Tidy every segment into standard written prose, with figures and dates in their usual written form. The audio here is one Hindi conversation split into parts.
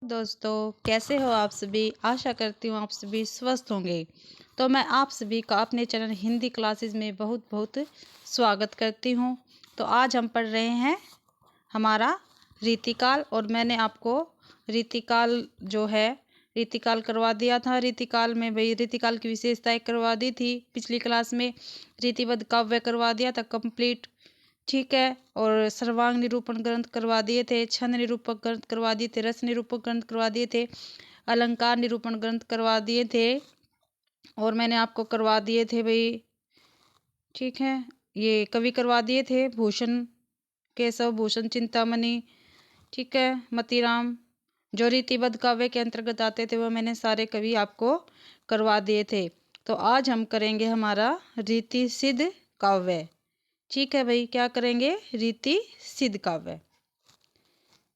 दोस्तों, कैसे हो आप सभी। आशा करती हूँ आप सभी स्वस्थ होंगे। तो मैं आप सभी का अपने चैनल हिंदी क्लासेस में बहुत बहुत स्वागत करती हूँ। तो आज हम पढ़ रहे हैं हमारा रीतिकाल, और मैंने आपको रीतिकाल जो है रीतिकाल करवा दिया था। रीतिकाल में भाई रीतिकाल की विशेषताएं करवा दी थी पिछली क्लास में। रीतिबद्ध काव्य करवा दिया था कंप्लीट, ठीक है। और सर्वांग निरूपण ग्रंथ करवा दिए थे, छंद निरूपक ग्रंथ करवा दिए थे, रस निरूपक ग्रंथ करवा दिए थे, अलंकार निरूपण ग्रंथ करवा दिए थे, और मैंने आपको करवा दिए थे भाई, ठीक है, ये कवि करवा दिए थे भूषण केशव भूषण चिंतामणि, ठीक है, मतीराम। जो रीतिबद्ध काव्य के अंतर्गत आते थे वो मैंने सारे कवि आपको करवा दिए थे। तो आज हम करेंगे हमारा रीति सिद्ध काव्य, ठीक है भाई। क्या करेंगे? रीति सिद्ध काव्य,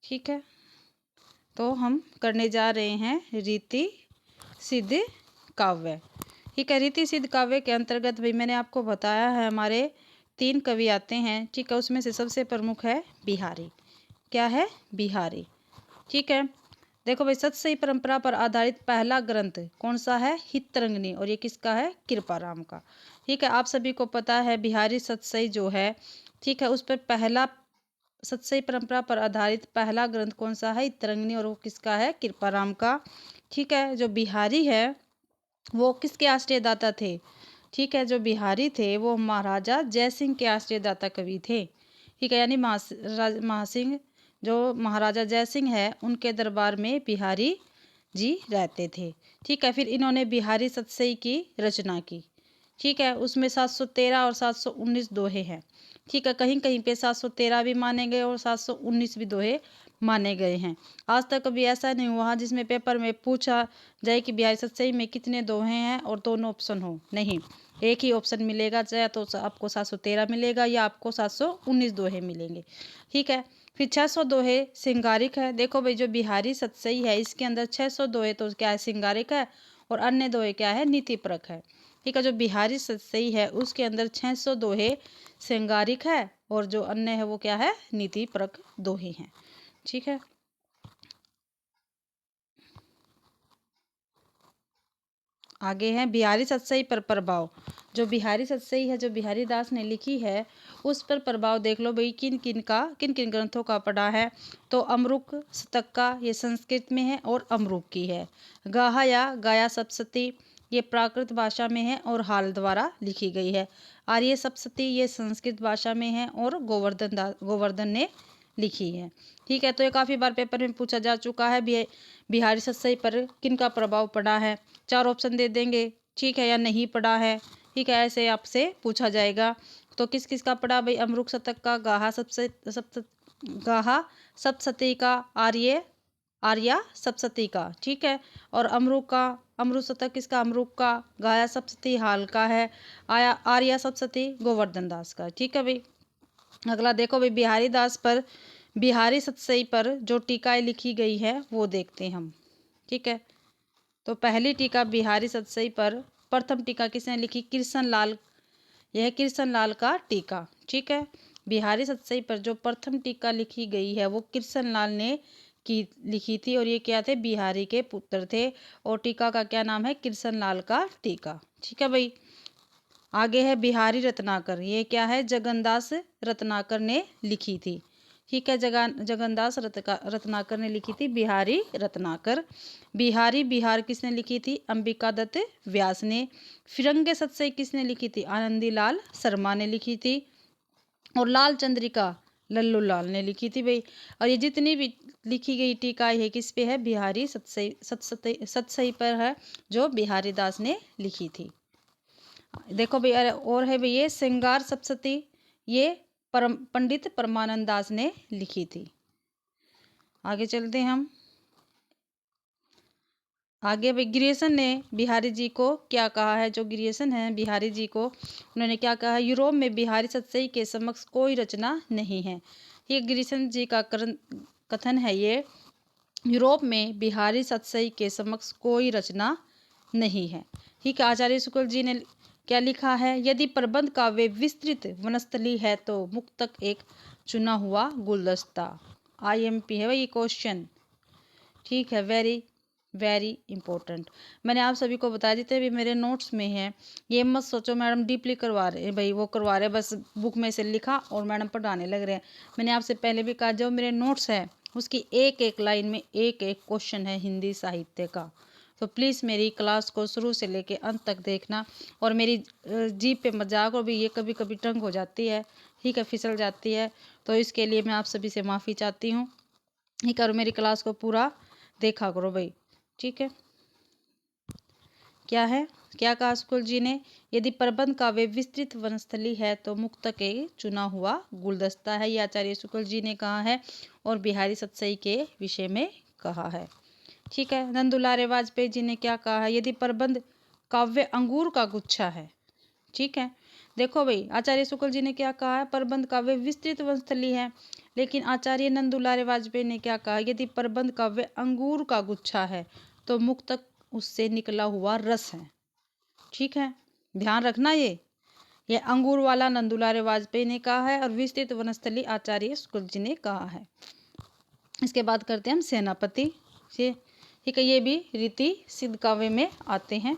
ठीक है। तो हम करने जा रहे हैं रीति सिद्ध काव्य, ठीक है। रीति सिद्ध काव्य के अंतर्गत भाई मैंने आपको बताया है हमारे 3 कवि आते हैं, ठीक है। उसमें से सबसे प्रमुख है बिहारी। क्या है? बिहारी, ठीक है। देखो भाई, सतसई परंपरा पर आधारित पहला ग्रंथ कौन सा है? हितरंगिणी, और ये किसका है? कृपाराम का, ठीक है। आप सभी को पता है बिहारी सतसई जो है, ठीक है, उस पर पहला सतसई परंपरा पर आधारित पहला ग्रंथ कौन सा है? हितरंगिणी, और वो किसका है? कृपाराम का, ठीक है। जो बिहारी है वो किसके आश्रयदाता थे? ठीक है, जो बिहारी थे वो महाराजा जयसिंह के आश्रयदाता कवि थे, ठीक है। यानी महासिंह, जो महाराजा जयसिंह है उनके दरबार में बिहारी जी रहते थे, ठीक है। फिर इन्होंने बिहारी सतसई की रचना की, ठीक है। उसमें 713 और 719 दोहे हैं, ठीक है। कहीं कहीं पे 713 भी माने गए और 719 भी दोहे माने गए हैं। आज तक कभी ऐसा नहीं हुआ जिसमें पेपर में पूछा जाए कि बिहारी सतसई में कितने दोहे हैं और दोनों ऑप्शन हो। नहीं, एक ही ऑप्शन मिलेगा, चाहे तो आपको 713 मिलेगा या आपको 719 दोहे मिलेंगे, ठीक है। फिर 600 दोहे श्रृंगारिक है। देखो भाई, जो बिहारी सतसई है इसके अंदर 600 दोहे तो क्या है? श्रृंगारिक है, और अन्य दोहे क्या है? नीतिपरक है, ठीक है। जो बिहारी सतसई है उसके अंदर 600 दोहे श्रृंगारिक है, और जो अन्य है वो क्या है? नीतिपरक दोहे हैं, ठीक है। आगे है बिहारी सतसई पर प्रभाव। जो बिहारी सतसई है, जो बिहारी दास ने लिखी है, उस पर प्रभाव देख लो भाई। किन किन ग्रंथों का पढ़ा है? तो अमरुक शतक का, ये संस्कृत में है और अमरुक की है। गाहा या गाया सप्तशती, ये प्राकृत भाषा में है और हाल द्वारा लिखी गई है। आर्य सप्तशती, ये संस्कृत भाषा में है और गोवर्धन ने लिखी है, ठीक है। तो ये काफ़ी बार पेपर में पूछा जा चुका है। बिहारी सतसई पर किन का प्रभाव पड़ा है? 4 ऑप्शन दे देंगे, ठीक है, या नहीं पड़ा है, ठीक है, ऐसे आपसे पूछा जाएगा। तो किस किस का पड़ा भाई? अमरुक शतक का, गाहा सप्तशती का, आर्या सप्तशती का, ठीक है। और अमरुक शतक किसका? अमरुक का। गाया सप्तशती हाल का है। आर्या सप्तशती गोवर्धन दास का, ठीक है भाई। अगला देखो भाई, बिहारी सतसई पर जो टीकाएं लिखी गई है वो देखते हैं हम, ठीक है। तो पहली टीका बिहारी सतसई पर, प्रथम टीका किसने लिखी? कृष्ण लाल। यह कृष्ण लाल का टीका, ठीक है। बिहारी सतसई पर जो प्रथम टीका लिखी गई है वो कृष्ण लाल ने की लिखी थी, और ये क्या थे? बिहारी के पुत्र थे, और टीका का क्या नाम है? कृष्ण लाल का टीका, ठीक है भाई। आगे है बिहारी रत्नाकर, ये क्या है? जगन्दास रत्नाकर ने लिखी थी, ठीक है। जगन्दास रत्नाकर ने लिखी थी बिहारी रत्नाकर। बिहारी बिहार किसने लिखी थी? अंबिका दत्त व्यास ने। फिरंगे सतसई किसने लिखी थी? आनंदी लाल शर्मा ने लिखी थी। और लाल चंद्रिका लल्लू लाल ने लिखी थी भाई। और ये जितनी भी लिखी गई टीकाएं है किस पे है? बिहारी सतसई पर है, जो बिहारी दास ने लिखी थी। देखो भाई, और है भाई ये श्रृंगार सप्तशती, ये पंडित परमानंद दास ने लिखी थी। आगे चलते हैं हम। आगे भाई, ग्रियर्सन ने बिहारी जी को क्या कहा है? जो ग्रियर्सन है बिहारी जी को, उन्होंने क्या कहा? यूरोप में बिहारी सतसई के समक्ष कोई रचना नहीं है। ये ग्रियर्सन जी का कथन है ये। यूरोप में बिहारी सतसई के समक्ष कोई रचना नहीं है, ठीक है। आचार्य शुक्ल जी ने क्या लिखा है? यदि प्रबंध काव्य विस्तृत वनस्थली है तो मुक्तक एक चुना हुआ गुलदस्ता। IMP है भाई क्वेश्चन, ठीक है, वेरी वेरी इंपॉर्टेंट। मैंने आप सभी को बताया जितने भी मेरे नोट्स में हैं, ये मत सोचो मैडम डीपली करवा रहे हैं, भाई वो करवा रहे हैं बस बुक में से लिखा और मैडम पढ़ाने लग रहे हैं। मैंने आपसे पहले भी कहा जो मेरे नोट्स हैं उसकी एक एक लाइन में एक एक क्वेश्चन है हिंदी साहित्य का। तो प्लीज़ मेरी क्लास को शुरू से लेके अंत तक देखना। और मेरी जीभ पे मजाक और भी ये कभी कभी टंग हो जाती है, ठीक है, फिसल जाती है, तो इसके लिए मैं आप सभी से माफ़ी चाहती हूँ। ठीक है, और मेरी क्लास को पूरा देखा करो भाई, ठीक है। क्या है, क्या कहा शुक्ल जी ने, यदि प्रबंध काव्य विस्तृत वनस्थली है तो मुक्त के चुना हुआ गुलदस्ता है, ये आचार्य शुक्ल जी ने कहा है और बिहारी सतसई के विषय में कहा है। ठीक है, नंदुलारे वाजपेयी जी ने क्या कहा है, यदि प्रबंध काव्य अंगूर का गुच्छा है। ठीक है, देखो भाई आचार्य शुक्ल जी ने क्या कहा है, प्रबंध काव्य विस्तृत वनस्थली है, लेकिन आचार्य नंदुलारे वाजपेयी ने क्या कहा, यदि प्रबंध काव्य अंगूर का गुच्छा है तो मुक्तक उससे निकला हुआ रस है। ठीक है, ध्यान रखना, ये अंगूर वाला नंदुलारे वाजपेयी ने कहा है और विस्तृत वनस्थली आचार्य शुक्ल जी ने कहा है। इसके बाद करते हैं हम सेनापति से। ठीक है, ये भी रीति सिद्ध काव्य में आते हैं।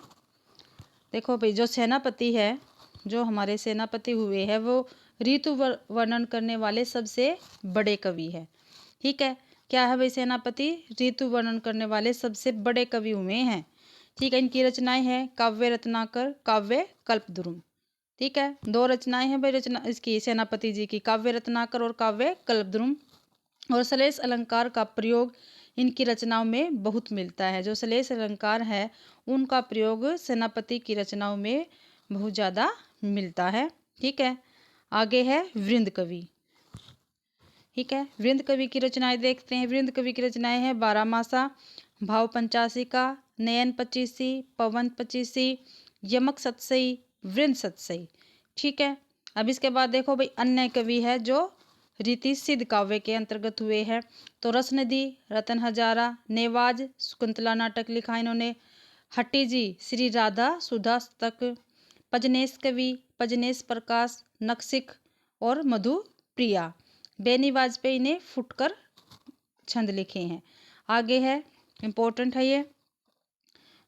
देखो भाई जो सेनापति है, जो हमारे सेनापति हुए हैं वो ऋतु वर्णन करने वाले सबसे बड़े कवि है। ठीक है, क्या है भाई, सेनापति ऋतु वर्णन करने वाले सबसे बड़े कवि हुए हैं। ठीक है, इनकी रचनाएं हैं काव्य रत्नाकर, काव्य कल्पद्रुम। ठीक है, दो रचनाएं हैं भाई रचना इसकी सेनापति जी की, काव्य रत्नाकर और काव्य कल्पद्रुम। और श्लेष अलंकार का प्रयोग इनकी रचनाओं में बहुत मिलता है। जो श्लेष अलंकार है उनका प्रयोग सेनापति की रचनाओं में बहुत ज़्यादा मिलता है। ठीक है, आगे है वृंद कवि। ठीक है, वृंद कवि की रचनाएं देखते हैं। वृंद कवि की रचनाएं हैं बारामासा, भाव पंचाशिका, नयन पचीसी, पवन पचीसी, यमक सतसई, वृंद सतसई। ठीक है, अब इसके बाद देखो भाई अन्य कवि है जो रीति सिद्ध काव्य के अंतर्गत हुए हैं। तो रस नदी, रतन हजारा, नेवाज, शकुंतला नाटक लिखा इन्होंने, हट्टी जी श्री राधा सुधा तक, पजनेश कवि, पजनेश प्रकाश, नक्सिक और मधु प्रिया। बेनी वाजपेयी ने फुटकर छंद लिखे हैं। आगे है, इम्पोर्टेंट है ये,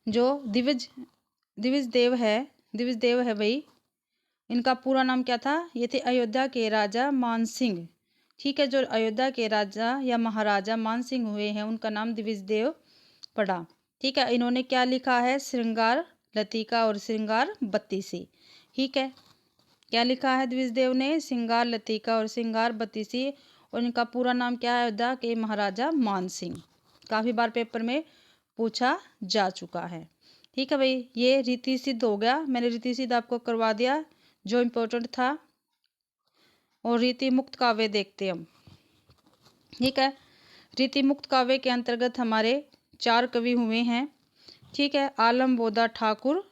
जो दिविज दिविज देव है, दिविज देव है भाई, इनका पूरा नाम क्या था, ये थे अयोध्या के राजा मान सिंह। ठीक है, जो अयोध्या के राजा या महाराजा मान सिंह हुए हैं उनका नाम दिविज देव पड़ा। ठीक है, इन्होंने क्या लिखा है, श्रृंगार लतिका और श्रृंगार बत्तीसी। ठीक है, क्या लिखा है द्विज देव ने, श्रृंगार लतिका और श्रृंगार बत्तीसी। और इनका पूरा नाम क्या है, अयोध्या के महाराजा मान सिंह। काफ़ी बार पेपर में पूछा जा चुका है। ठीक है भाई, ये रीति सिद्ध हो गया, मैंने रीति सिद्ध आपको करवा दिया जो इम्पोर्टेंट था। और रीति मुक्त काव्य देखते हम। ठीक है, रीति मुक्त काव्य के अंतर्गत हमारे 4 कवि हुए हैं। ठीक है, आलम बोधा ठाकुर,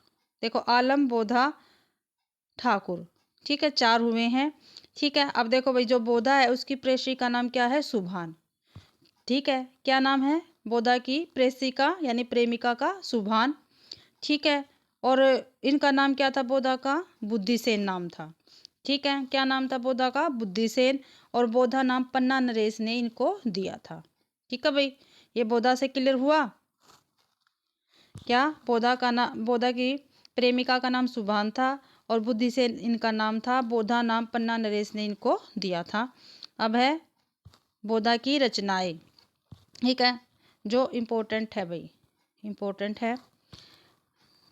देखो आलम बोधा ठाकुर। ठीक है, 4 हुए हैं। ठीक है, अब देखो भाई जो बोधा है उसकी प्रेयसी का नाम क्या है, सुभान। ठीक है, क्या नाम है बोधा की प्रेयसिका यानी प्रेमिका का, सुभान। ठीक है, और इनका नाम क्या था बोधा का, बुद्धिसेन नाम था। ठीक है, क्या नाम था बोधा का, बुद्धिसेन। और बोधा नाम पन्ना नरेश ने इनको दिया था। ठीक है भाई, ये बोधा से क्लियर हुआ। क्या बोधा का नाम, बोधा की प्रेमिका का नाम सुभान था और बुद्धिसेन इनका नाम था। बोधा नाम पन्ना नरेश ने इनको दिया था। अब है बोधा की रचनाएं। ठीक है, जो इम्पोर्टेंट है भाई, इम्पोर्टेंट है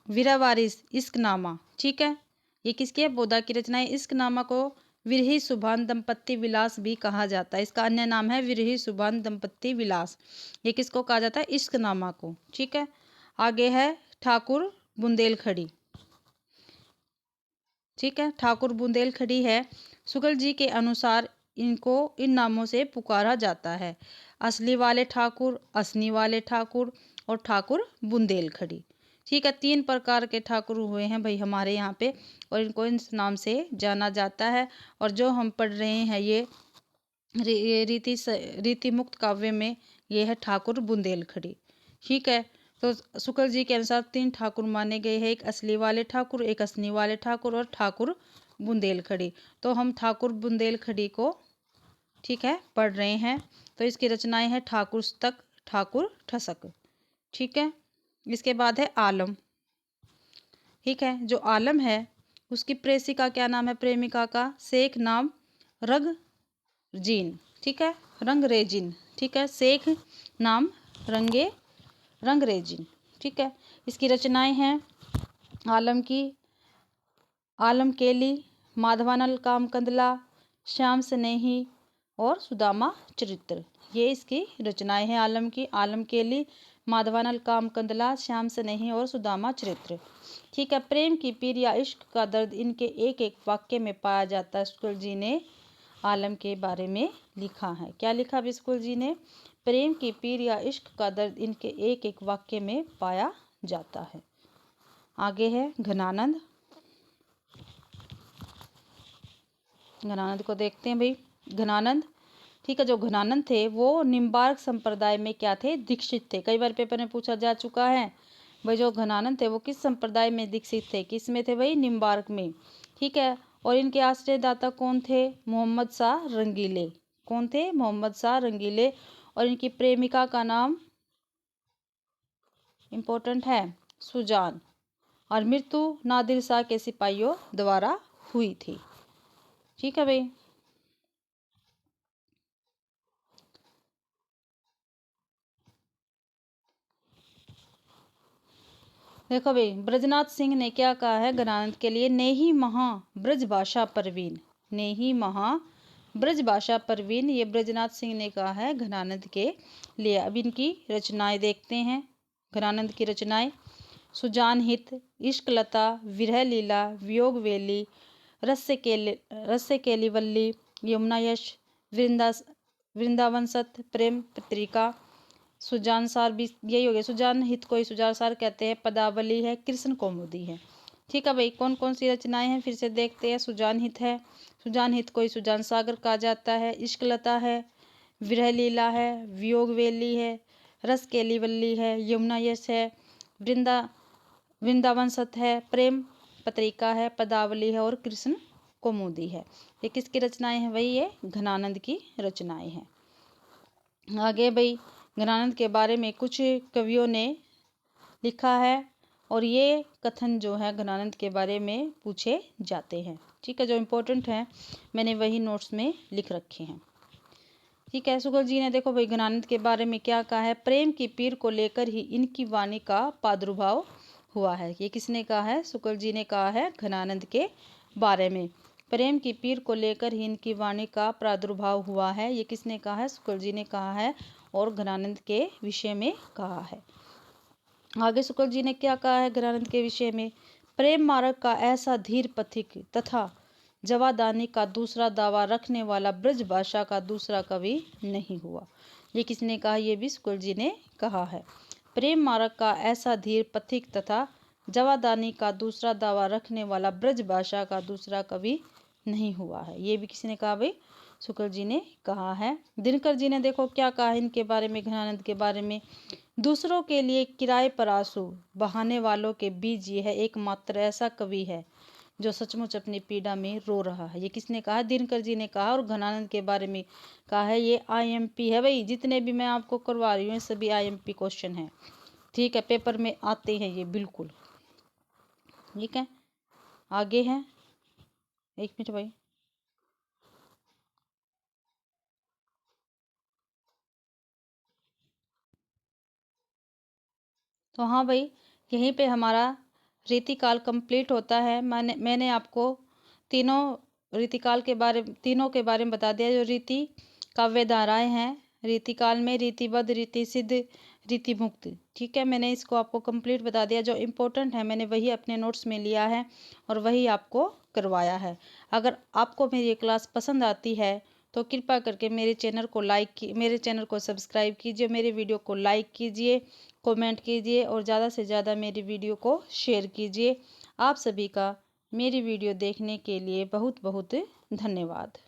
वीरावारिस, इश्कनामा। ठीक है, ये किसकी है, बोधा की रचनाएं। इश्कनामा को विरही सुभान दंपत्ति विलास भी कहा जाता है, इसका अन्य नाम है विरही सुभान दंपत्ति विलास। ये किसको कहा जाता है, इश्कनामा को। ठीक है, आगे है ठाकुर बुंदेलखड़ी। ठीक है, ठाकुर बुंदेलखड़ी है, शुक्ल जी के अनुसार इनको इन नामों से पुकारा जाता है, असली वाले ठाकुर, असनी वाले ठाकुर और ठाकुर बुंदेलखड़ी। ठीक है, 3 प्रकार के ठाकुर हुए हैं भाई हमारे यहाँ पे और इनको इस नाम से जाना जाता है। और जो हम पढ़ रहे हैं ये रीति मुक्त काव्य में ये है ठाकुर बुंदेलखड़ी। ठीक है, तो शुक्ल जी के अनुसार 3 ठाकुर माने गए हैं, एक असली वाले ठाकुर, एक असनी वाले ठाकुर और ठाकुर बुंदेलखड़ी। तो हम ठाकुर बुंदेलखड़ी को ठीक है पढ़ रहे हैं। तो इसकी रचनाएं हैं ठाकुर स्तक, ठाकुर ठसक। ठीक है, इसके बाद है आलम। ठीक है, जो आलम है उसकी प्रेसिका क्या नाम है, प्रेमिका का, शेख नाम रंगजीन। ठीक है, रंगरेजिन। ठीक है, शेख नाम रंगरेजिन। ठीक है, इसकी रचनाएं हैं आलम की आलम केली, माधवानल कामकंदला, श्याम स्नेही और सुदामा चरित्र। ये इसकी रचनाएं हैं आलम की, आलम केली, माधवानल कामकंदला, श्याम स्नेही और सुदामा चरित्र। ठीक है, प्रेम की पीर या इश्क का दर्द इनके एक एक वाक्य में पाया जाता है। शुक्ल जी ने आलम के बारे में लिखा है। क्या लिखा बिस्कुल जी ने, प्रेम की पीर या इश्क का दर्द इनके एक एक वाक्य में पाया जाता है। आगे है घनानंद। घनानंद को देखते हैं भाई। घनानंद, ठीक है, जो घनानंद थे वो निम्बार्क संप्रदाय में क्या थे, दीक्षित थे। कई बार पेपर में पूछा जा चुका है भाई, जो घनानंद थे वो किस संप्रदाय में दीक्षित थे, किस में थे भाई, निम्बार्क में। ठीक है, और इनके आश्रयदाता कौन थे, मोहम्मद शाह रंगीले। कौन थे, मोहम्मद शाह रंगीले। और इनकी प्रेमिका का नाम इंपॉर्टेंट है, सुजान। और मृत्यु नादिर शाह के सिपाहियों द्वारा हुई थी। ठीक है भाई। देखो भाई, ब्रजनाथ सिंह ने क्या कहा है घनानंद के लिए, नेही महा ब्रज भाषा परवीन। नेही महा ब्रज भाषा परवीन, ये ब्रजनाथ सिंह ने कहा है घनानंद के लिए। अब इनकी रचनाएं देखते हैं। घनानंद की रचनाएं, सुजान हित, इश्क लता, विरह लीला, वियोग वेली, रस्य केलीवल्ली, यमुना यश, वृंदावन सत, प्रेम पत्रिका, सुजान सार भी यही हो गया। सुजान हित को ही सुजान सार कहते हैं। पदावली है, कृष्ण कौमुदी है। ठीक है भाई, कौन कौन सी रचनाएं हैं फिर से देखते हैं। सुजान हित है, सुजान हित को ही सुजान सागर कहा जाता है। इश्क लता है, विरह लीला है, वियोग वेली है, रस केलीवल्ली है, यमुना यश है, वृंदावन सत है, प्रेम पत्रिका है, पदावली है और कृष्ण कौमुदी है। ये किसकी रचनाएं हैं भाई, ये घनानंद की रचनाएं हैं। आगे भाई, घनानंद के बारे में कुछ कवियों ने लिखा है और ये कथन जो है घनानंद के बारे में पूछे जाते हैं। ठीक है, जो इम्पोर्टेंट है मैंने वही नोट्स में लिख रखे हैं। ठीक है, शुक्ल जी ने देखो भाई घनानंद के बारे में क्या कहा है, प्रेम की पीर को लेकर ही इनकी वाणी का प्रादुर्भाव हुआ है। ये किसने कहा है, शुक्ल जी ने कहा है घनानंद के बारे में, प्रेम की पीर को लेकर ही इनकी वाणी का प्रादुर्भाव हुआ है। ये किसने कहा है, शुक्ल जी ने कहा है और घनानंद के विषय में कहा है। आगे शुक्ल जी ने क्या कहा है घनानंद के विषय में, प्रेम मार्ग का ऐसा धीर पथिक तथा जवादानी का दूसरा दावा रखने वाला ब्रज भाषा का दूसरा कवि नहीं हुआ। ये किसने कहा, ये भी शुक्ल जी ने कहा है। प्रेम मार्ग का ऐसा धीर पथिक तथा जवादानी का दूसरा दावा रखने वाला ब्रज भाषा का दूसरा कवि नहीं हुआ है। ये भी किसने कहा भाई, शुक्ल जी ने कहा है। दिनकर जी ने देखो क्या कहा है इनके बारे में, घनानंद के बारे में, दूसरों के लिए किराए पर आंसू बहाने वालों के बीच ये है एकमात्र ऐसा कवि है जो सचमुच अपनी पीड़ा में रो रहा है। ये किसने कहा, दिनकर जी ने कहा। और घनानंद के बारे में कहा है, ये IMP है भाई, जितने भी मैं आपको करवा रही हूँ सभी IMP क्वेश्चन है। ठीक है, पेपर में आते हैं ये बिल्कुल। ठीक है, आगे है, एक मिनट भाई। तो हाँ भाई, यहीं पे हमारा रीतिकाल कंप्लीट होता है। मैंने आपको तीनों के बारे में बता दिया। जो रीति काव्य धाराएं हैं रीतिकाल में, रीतिबद्ध, रीति सिद्ध, रीति मुक्त। ठीक है, मैंने इसको आपको कंप्लीट बता दिया। जो इम्पोर्टेंट है मैंने वही अपने नोट्स में लिया है और वही आपको करवाया है। अगर आपको मेरी ये क्लास पसंद आती है तो कृपया करके मेरे चैनल को सब्सक्राइब कीजिए, मेरे वीडियो को लाइक कीजिए, कमेंट कीजिए और ज़्यादा से ज़्यादा मेरी वीडियो को शेयर कीजिए। आप सभी का मेरी वीडियो देखने के लिए बहुत बहुत धन्यवाद।